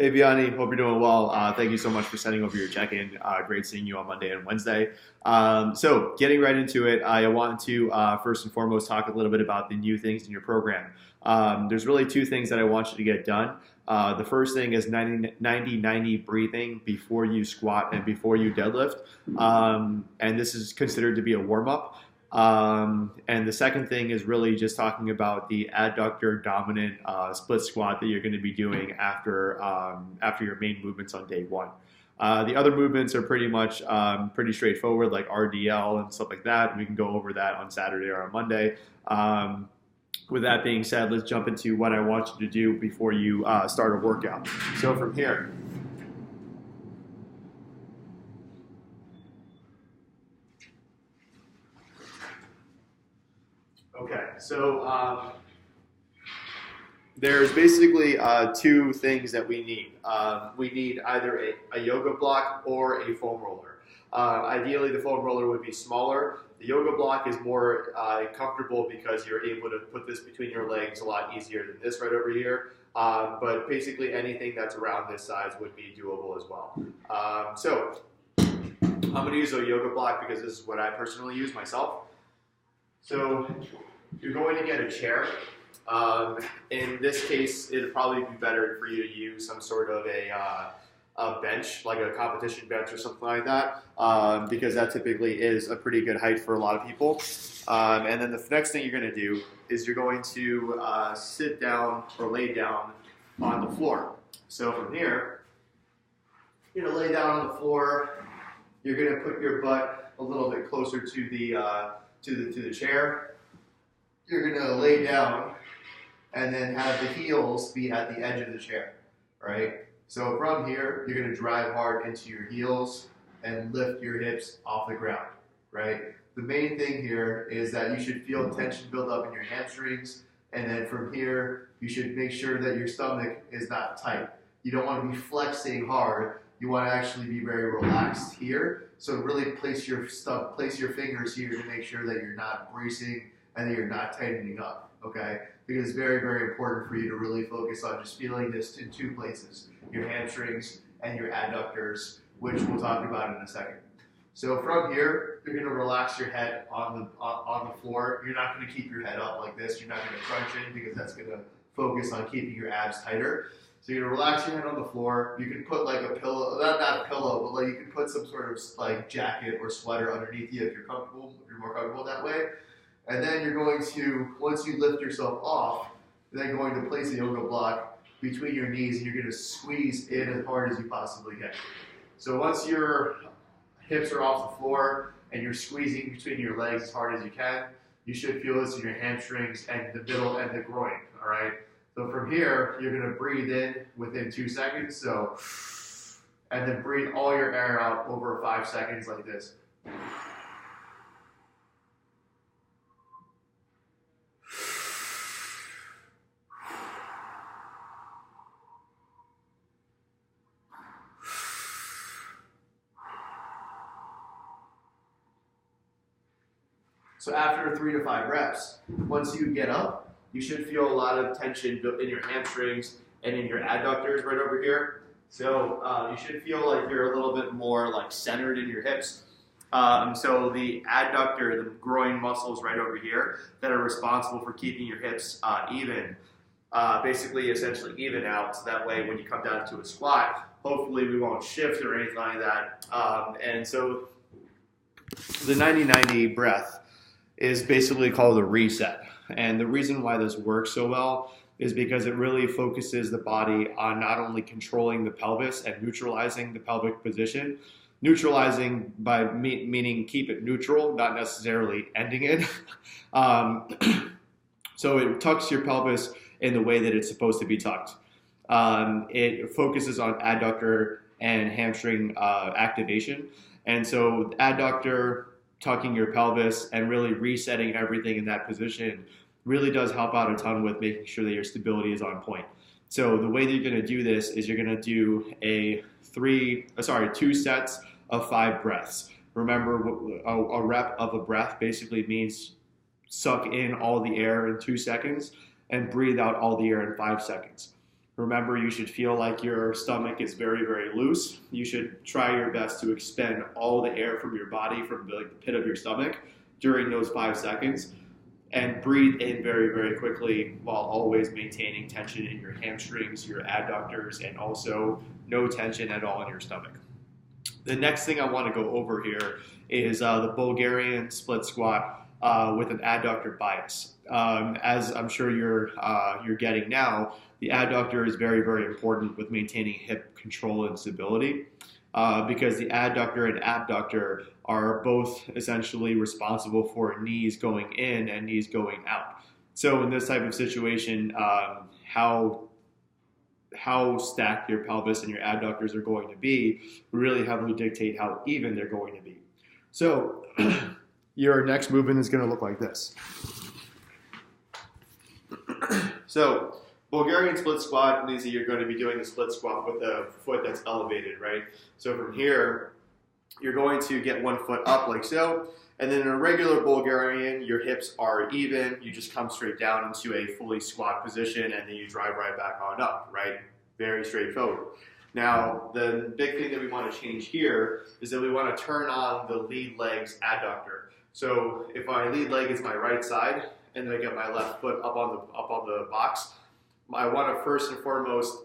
Hey Vianny, hope you're doing well. Thank you so much for sending over your check-in. Great seeing you on Monday and Wednesday. So getting right into it, I want to first and foremost talk a little bit about the new things in your program. There's really two things that I want you to get done. The first thing is 90 breathing before you squat and before you deadlift. And this is considered to be a warm-up. And the second thing is really just talking about the adductor dominant split squat that you're going to be doing after your main movements on day one. The other movements are pretty much pretty straightforward, like RDL and stuff like that. We can go over that on Saturday or on Monday. With that being said, let's jump into what I want you to do before you start a workout. So from here, okay, so there's basically two things that we need. We need either a yoga block or a foam roller. Ideally, the foam roller would be smaller. The yoga block is more comfortable because you're able to put this between your legs a lot easier than this right over here. But basically, anything that's around this size would be doable as well. So I'm going to use a yoga block because this is what I personally use myself. So you're going to get a chair. In this case, it'd probably be better for you to use some sort of a bench, like a competition bench or something like that, because that typically is a pretty good height for a lot of people. And then the next thing you're going to do is you're going to sit down or lay down on the floor. So from here, you're going to lay down on the floor. You're going to put your butt a little bit closer to the chair. You're going to lay down and then have the heels be at the edge of the chair, right? So from here, you're going to drive hard into your heels and lift your hips off the ground, right? The main thing here is that you should feel tension build up in your hamstrings, and then from here, you should make sure that your stomach is not tight. You don't want to be flexing hard. You want to actually be very relaxed here. So really place your fingers here to make sure that you're not bracing and that you're not tightening up, okay? Because it's very, very important for you to really focus on just feeling this in two places, your hamstrings and your adductors, which we'll talk about in a second. So from here, you're going to relax your head on the floor. You're not going to keep your head up like this. You're not going to crunch in because that's going to focus on keeping your abs tighter. So you're going to relax your head on the floor. You can put like a pillow, not a pillow, but like you can put some sort of like jacket or sweater underneath you if you're comfortable, if you're more comfortable that way. And then you're going to, once you lift yourself off, then going to place a yoga block between your knees, and you're going to squeeze in as hard as you possibly can. So once your hips are off the floor and you're squeezing between your legs as hard as you can, you should feel this in your hamstrings and the middle and the groin, all right? So from here, you're going to breathe in within 2 seconds, so, and then breathe all your air out over 5 seconds like this. So after 3 to 5 reps, once you get up, you should feel a lot of tension in your hamstrings and in your adductors right over here. So you should feel like you're a little bit more like centered in your hips. So the adductor, the groin muscles right over here that are responsible for keeping your hips even, basically essentially even out, so that way when you come down to a squat, hopefully we won't shift or anything like that. And so the 90-90 breath is basically called a reset. And the reason why this works so well is because it really focuses the body on not only controlling the pelvis and neutralizing the pelvic position, neutralizing by meaning keep it neutral, not necessarily ending it. So it tucks your pelvis in the way that it's supposed to be tucked. It focuses on adductor and hamstring activation. And so adductor, tucking your pelvis and really resetting everything in that position really does help out a ton with making sure that your stability is on point. So the way that you're going to do this is you're going to do 2 sets of 5 breaths. Remember, a rep of a breath basically means suck in all the air in 2 seconds and breathe out all the air in 5 seconds. Remember, you should feel like your stomach is very, very loose. You should try your best to expend all the air from your body from the pit of your stomach during those 5 seconds, and breathe in very, very quickly while always maintaining tension in your hamstrings, your adductors, and also no tension at all in your stomach. The next thing I want to go over here is the Bulgarian split squat with an adductor bias. As I'm sure you're getting now, the adductor is very, very important with maintaining hip control and stability because the adductor and abductor are both essentially responsible for knees going in and knees going out. So in this type of situation, how stacked your pelvis and your adductors are going to be really heavily dictate how even they're going to be. So your next movement is going to look like this. So Bulgarian split squat means that you're going to be doing the split squat with a foot that's elevated, right? So from here, you're going to get one foot up like so, and then in a regular Bulgarian, your hips are even. You just come straight down into a fully squat position, and then you drive right back on up, right? Very straightforward. Now, the big thing that we want to change here is that we want to turn on the lead leg's adductor. So if my lead leg is my right side, and then I get my left foot up on the box, I want to first and foremost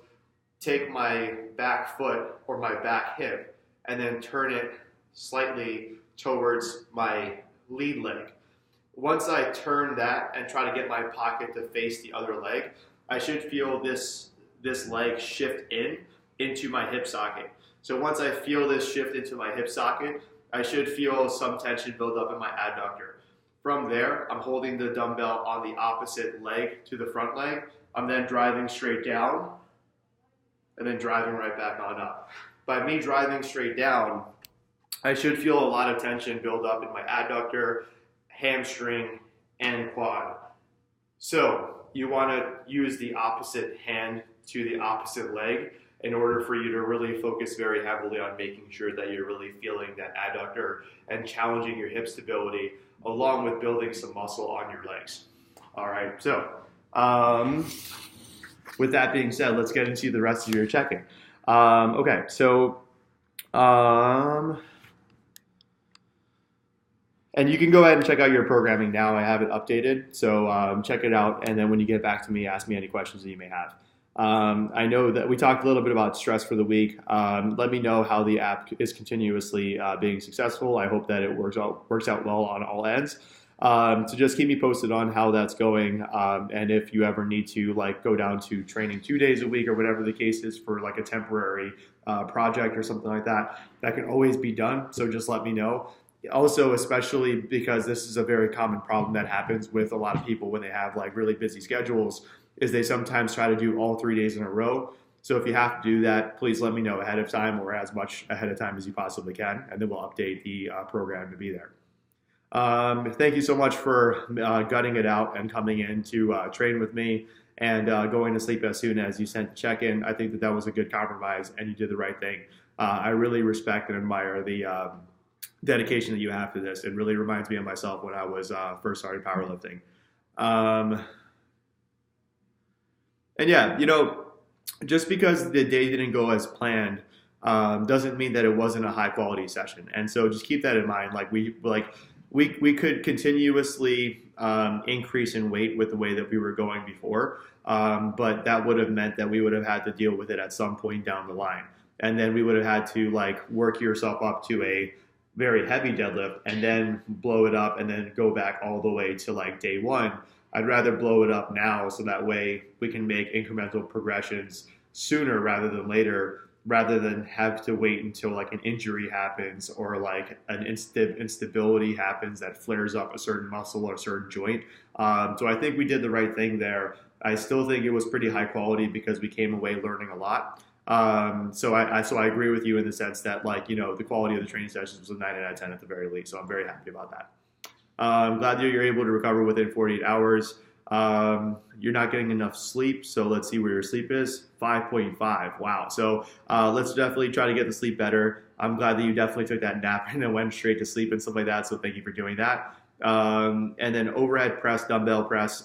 take my back foot or my back hip and then turn it slightly towards my lead leg. Once I turn that and try to get my pocket to face the other leg, I should feel this leg shift into my hip socket. So once I feel this shift into my hip socket, I should feel some tension build up in my adductor. From there, I'm holding the dumbbell on the opposite leg to the front leg. I'm then driving straight down and then driving right back on up. By me driving straight down, I should feel a lot of tension build up in my adductor, hamstring, and quad. So you want to use the opposite hand to the opposite leg in order for you to really focus very heavily on making sure that you're really feeling that adductor and challenging your hip stability along with building some muscle on your legs. All right, so with that being said, let's get into the rest of your checking. Okay, so and you can go ahead and check out your programming now. I have it updated, so check it out, and then when you get back to me, ask me any questions that you may have. I know that we talked a little bit about stress for the week. Let me know how the app is continuously being successful. I hope that it works out well on all ends. So just keep me posted on how that's going, and if you ever need to go down to training 2 days a week or whatever the case is for a temporary project or something like that, that can always be done. So just let me know. Also, especially because this is a very common problem that happens with a lot of people when they have really busy schedules, is they sometimes try to do all 3 days in a row. So if you have to do that, please let me know ahead of time or as much ahead of time as you possibly can, and then we'll update the program to be there. Thank you so much for gutting it out and coming in to train with me and going to sleep as soon as you sent the check-in. I think that was a good compromise and you did the right thing. I really respect and admire the dedication that you have to this. It really reminds me of myself when I was first starting powerlifting. And yeah, just because the day didn't go as planned doesn't mean that it wasn't a high quality session. And so just keep that in mind. We could continuously increase in weight with the way that we were going before, but that would have meant that we would have had to deal with it at some point down the line. And then we would have had to work yourself up to a very heavy deadlift and then blow it up and then go back all the way to day one. I'd rather blow it up now so that way we can make incremental progressions sooner rather than later, rather than have to wait until an injury happens or an instability happens that flares up a certain muscle or a certain joint. So I think we did the right thing there. I still think it was pretty high quality because we came away learning a lot. So I agree with you in the sense that the quality of the training sessions was a 9 out of 10 at the very least. So I'm very happy about that. I'm glad that you're able to recover within 48 hours. You're not getting enough sleep, so let's see where your sleep is. 5.5. Wow. So let's definitely try to get the sleep better. I'm glad that you definitely took that nap and then went straight to sleep and stuff like that, so thank you for doing that. And then overhead press, dumbbell press,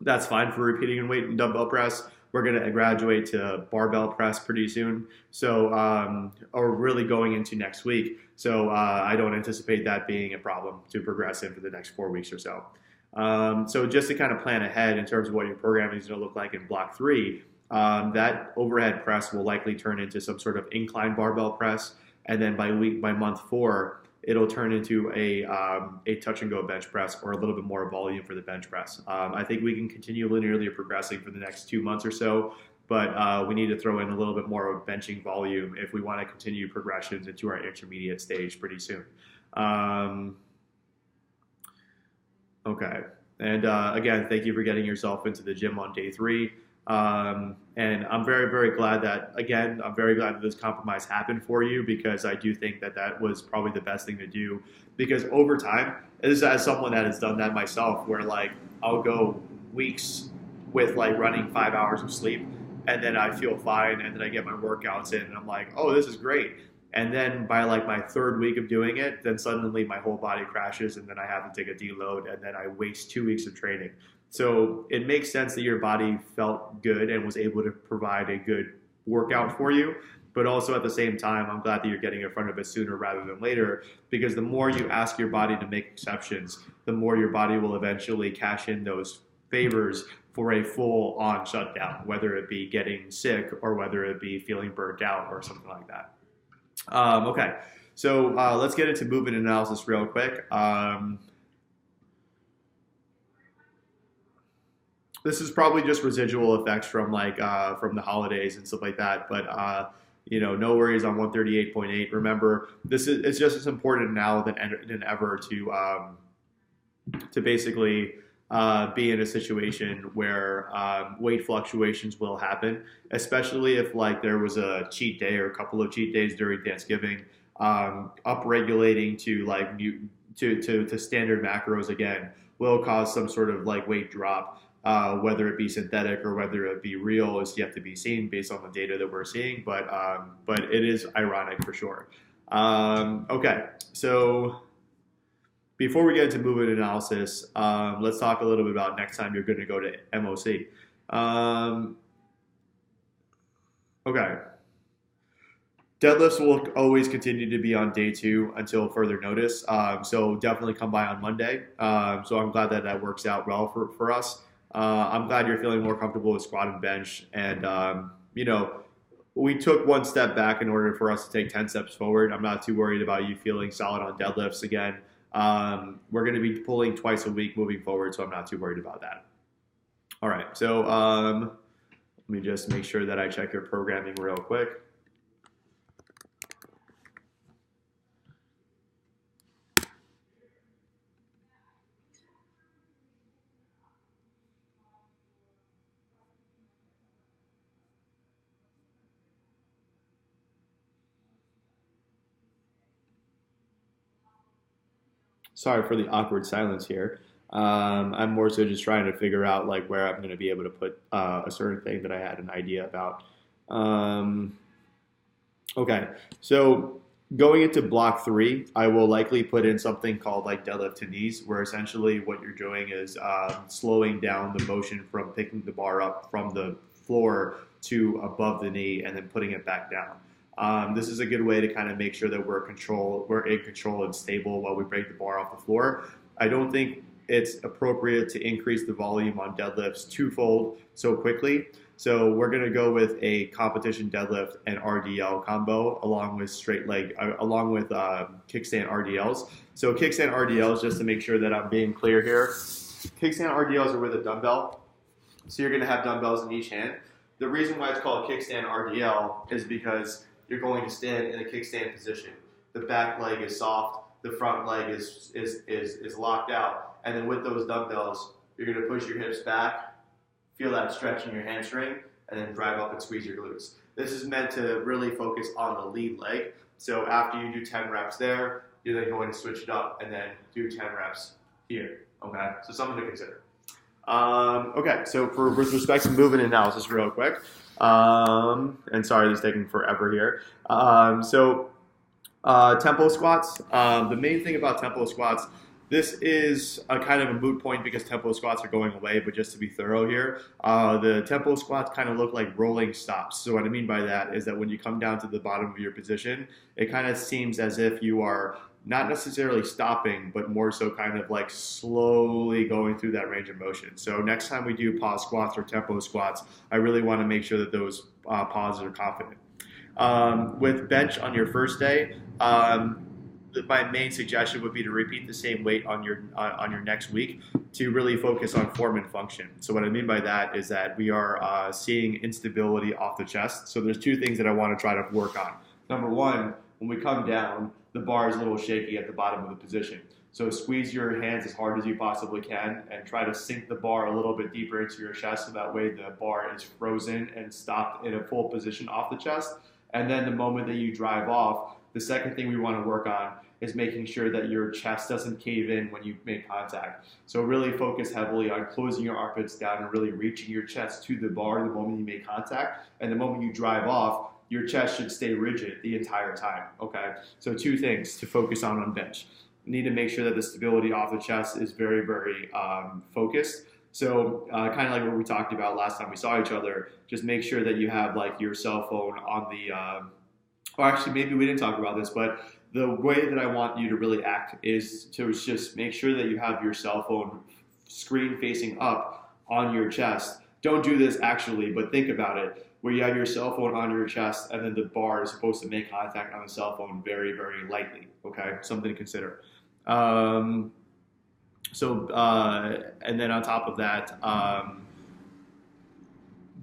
that's fine for repeating in weight and dumbbell press. we're going to graduate to barbell press pretty soon. So, or really going into next week. So I don't anticipate that being a problem to progress in for the next 4 weeks or so. So just to kind of plan ahead in terms of what your programming is going to look like in block 3, that overhead press will likely turn into some sort of incline barbell press, and then by month 4, it'll turn into a touch and go bench press, or a little bit more volume for the bench press. I think we can continue linearly progressing for the next 2 months or so, but we need to throw in a little bit more of benching volume if we want to continue progressions into our intermediate stage pretty soon. Okay, and again, thank you for getting yourself into the gym on day 3. And I'm very, very glad that, again, I'm very glad that this compromise happened for you, because I do think that that was probably the best thing to do, because over time, this is as someone that has done that myself, where like I'll go weeks with like running 5 hours of sleep, and then I feel fine, and then I get my workouts in, and I'm like, oh, this is great. And then by like my 3rd week of doing it, then suddenly my whole body crashes, and then I have to take a deload, and then I waste 2 weeks of training. So it makes sense that your body felt good and was able to provide a good workout for you. But also at the same time, I'm glad that you're getting in front of it sooner rather than later, because the more you ask your body to make exceptions, the more your body will eventually cash in those favors for a full-on shutdown, whether it be getting sick or whether it be feeling burnt out or something like that. Okay, so let's get into movement analysis real quick. This is probably just residual effects from like from the holidays and stuff like that, but you know, no worries on 138.8. Remember, it's just as important now than ever to basically be in a situation where weight fluctuations will happen, especially if like there was a cheat day or a couple of cheat days during Thanksgiving. Upregulating to like to standard macros again will cause some sort of like weight drop. Whether it be synthetic or whether it be real is yet to be seen based on the data that we're seeing, but it is ironic for sure. Okay, so before we get into movement analysis, let's talk a little bit about next time you're going to go to MOC. Okay. Deadlifts will always continue to be on day 2 until further notice, so definitely come by on Monday. So I'm glad that works out well for us. I'm glad you're feeling more comfortable with squat and bench, and you know, we took 1 step back in order for us to take 10 steps forward. I'm not too worried about you feeling solid on deadlifts again. We're going to be pulling twice a week moving forward, so I'm not too worried about that. All right, so let me just make sure that I check your programming real quick. Sorry for the awkward silence here. I'm more so just trying to figure out like where I'm going to be able to put a certain thing that I had an idea about. Okay, so going into block 3, I will likely put in something called like deadlift to knees, where essentially what you're doing is slowing down the motion from picking the bar up from the floor to above the knee and then putting it back down. This is a good way to kind of make sure that we're in control and stable while we break the bar off the floor. I don't think it's appropriate to increase the volume on deadlifts twofold so quickly. So we're going to go with a competition deadlift and RDL combo along with kickstand RDLs. So kickstand RDLs, just to make sure that I'm being clear here, kickstand RDLs are with a dumbbell. So you're going to have dumbbells in each hand. The reason why it's called kickstand RDL is because you're going to stand in a kickstand position. The back leg is soft, the front leg is locked out, and then with those dumbbells, you're going to push your hips back, feel that stretch in your hamstring, and then drive up and squeeze your glutes. This is meant to really focus on the lead leg. So after you do 10 reps there, you're then going to switch it up and then do 10 reps here. Okay, so something to consider. Okay, so with respect to movement analysis real quick, and sorry this is taking forever here. Tempo squats, the main thing about tempo squats, this is a kind of a moot point because tempo squats are going away, but just to be thorough here, the tempo squats kind of look like rolling stops. So what I mean by that is that when you come down to the bottom of your position, it kind of seems as if you are not necessarily stopping, but more so kind of like slowly going through that range of motion. So next time we do pause squats or tempo squats, I really want to make sure that those pauses are confident. With bench on your first day, my main suggestion would be to repeat the same weight on your next week to really focus on form and function. So what I mean by that is that we are seeing instability off the chest. So there's two things that I want to try to work on. Number one, when we come down, the bar is a little shaky at the bottom of the position. So squeeze your hands as hard as you possibly can and try to sink the bar a little bit deeper into your chest so that way the bar is frozen and stopped in a full position off the chest. And then the moment that you drive off, the second thing we want to work on is making sure that your chest doesn't cave in when you make contact. So really focus heavily on closing your armpits down and really reaching your chest to the bar the moment you make contact. And the moment you drive off, your chest should stay rigid the entire time, okay? So two things to focus on bench. You need to make sure that the stability off the chest is very, very focused. So kind of like what we talked about last time we saw each other, just make sure that you have like your cell phone on the, or actually maybe we didn't talk about this, but the way that I want you to really act is to just make sure that you have your cell phone screen facing up on your chest. Don't do this actually, but think about it, where you have your cell phone on your chest and then the bar is supposed to make contact on the cell phone very, very lightly, okay? Something to consider. And then on top of that,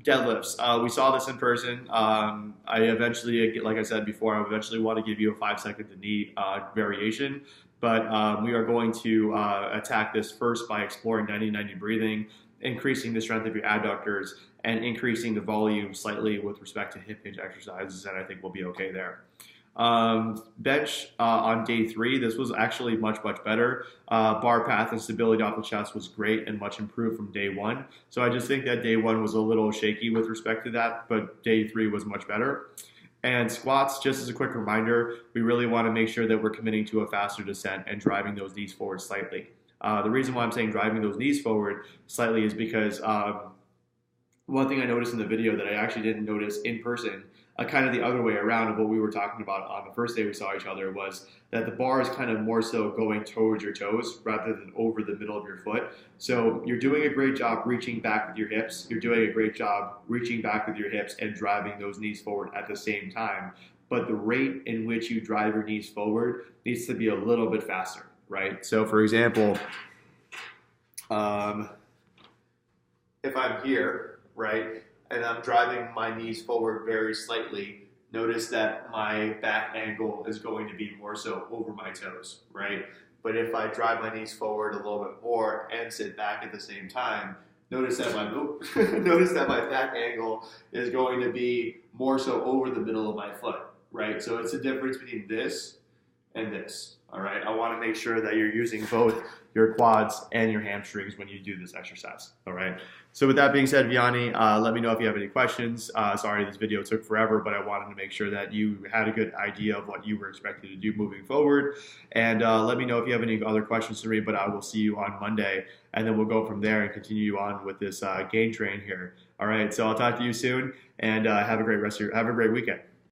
deadlifts. We saw this in person. I eventually, like I said before, I eventually want to give you a 5-second to knee variation, but we are going to attack this first by exploring 90-90 breathing, increasing the strength of your adductors, and increasing the volume slightly with respect to hip hinge exercises, and I think we'll be okay there. Bench on day 3, this was actually much, much better. Bar path and stability off the chest was great and much improved from day 1. So I just think that day 1 was a little shaky with respect to that, but day 3 was much better. And squats, just as a quick reminder, we really want to make sure that we're committing to a faster descent and driving those knees forward slightly. The reason why I'm saying driving those knees forward slightly is because one thing I noticed in the video that I actually didn't notice in person, kind of the other way around of what we were talking about on the first day we saw each other, was that the bar is kind of more so going towards your toes rather than over the middle of your foot. So you're doing a great job reaching back with your hips. You're doing a great job reaching back with your hips and driving those knees forward at the same time. But the rate in which you drive your knees forward needs to be a little bit faster, right? So for example, if I'm here, right, and I'm driving my knees forward very slightly, notice that my back angle is going to be more so over my toes, right? But if I drive my knees forward a little bit more and sit back at the same time, notice that my back angle is going to be more so over the middle of my foot, right? So it's a difference between this and this, all right? I want to make sure that you're using both your quads and your hamstrings when you do this exercise, all right? So with that being said, Vianny, let me know if you have any questions. Sorry this video took forever, but I wanted to make sure that you had a good idea of what you were expected to do moving forward. And let me know if you have any other questions for me, but I will see you on Monday, and then we'll go from there and continue on with this gain train here. All right, so I'll talk to you soon, and have a great weekend.